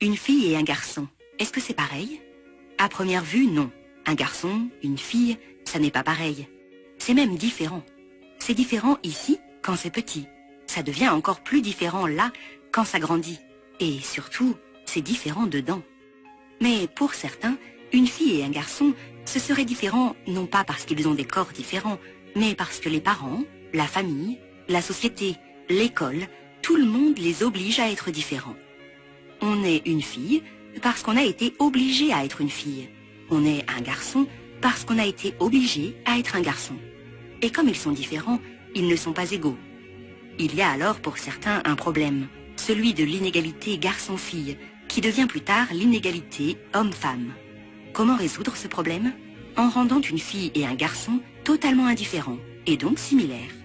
Une fille et un garçon, est-ce que c'est pareil? À première vue, non. Un garçon, une fille, ça n'est pas pareil. C'est même différent. C'est différent ici quand c'est petit. Ça devient encore plus différent là quand ça grandit. Et surtout, c'est différent dedans. Mais pour certains, une fille et un garçon, ce serait différent non pas parce qu'ils ont des corps différents, mais parce que les parents, la famille, la société, l'école, tout le monde les oblige à être différents. On est une fille parce qu'on a été obligé à être une fille. On est un garçon parce qu'on a été obligé à être un garçon. Et comme ils sont différents, ils ne sont pas égaux. Il y a alors pour certains un problème, celui de l'inégalité garçon-fille, qui devient plus tard l'inégalité homme-femme. Comment résoudre ce problème? En rendant une fille et un garçon totalement indifférents, et donc similaires.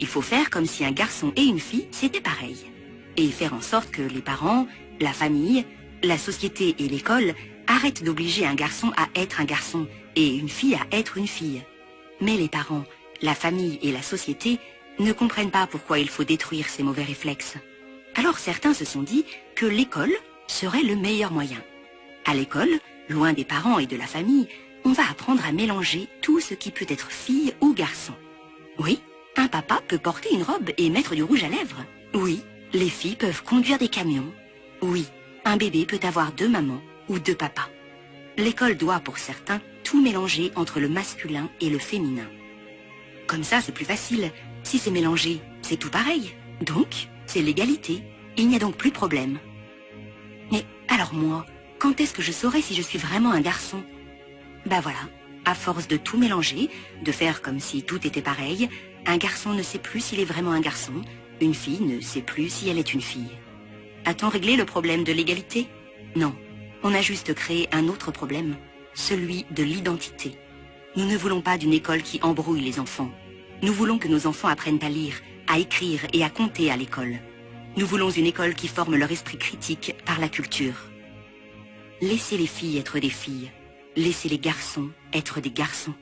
Il faut faire comme si un garçon et une fille c'était pareil. Et faire en sorte que les parents, la famille, la société et l'école arrêtent d'obliger un garçon à être un garçon et une fille à être une fille. Mais les parents, la famille et la société ne comprennent pas pourquoi il faut détruire ces mauvais réflexes. Alors certains se sont dit que l'école serait le meilleur moyen. À l'école, loin des parents et de la famille, on va apprendre à mélanger tout ce qui peut être fille ou garçon. Oui, un papa peut porter une robe et mettre du rouge à lèvres. Oui, les filles peuvent conduire des camions. Oui, un bébé peut avoir 2 mamans ou 2 papas. L'école doit, pour certains, tout mélanger entre le masculin et le féminin. Comme ça, c'est plus facile. Si c'est mélangé, c'est tout pareil. Donc, c'est l'égalité. Il n'y a donc plus de problème. Mais alors moi, quand est-ce que je saurai si je suis vraiment un garçon? Ben voilà, à force de tout mélanger, de faire comme si tout était pareil, un garçon ne sait plus s'il est vraiment un garçon, une fille ne sait plus si elle est une fille. A-t-on réglé le problème de l'égalité? Non, on a juste créé un autre problème, celui de l'identité. Nous ne voulons pas d'une école qui embrouille les enfants. Nous voulons que nos enfants apprennent à lire, à écrire et à compter à l'école. Nous voulons une école qui forme leur esprit critique par la culture. Laissez les filles être des filles. Laissez les garçons être des garçons.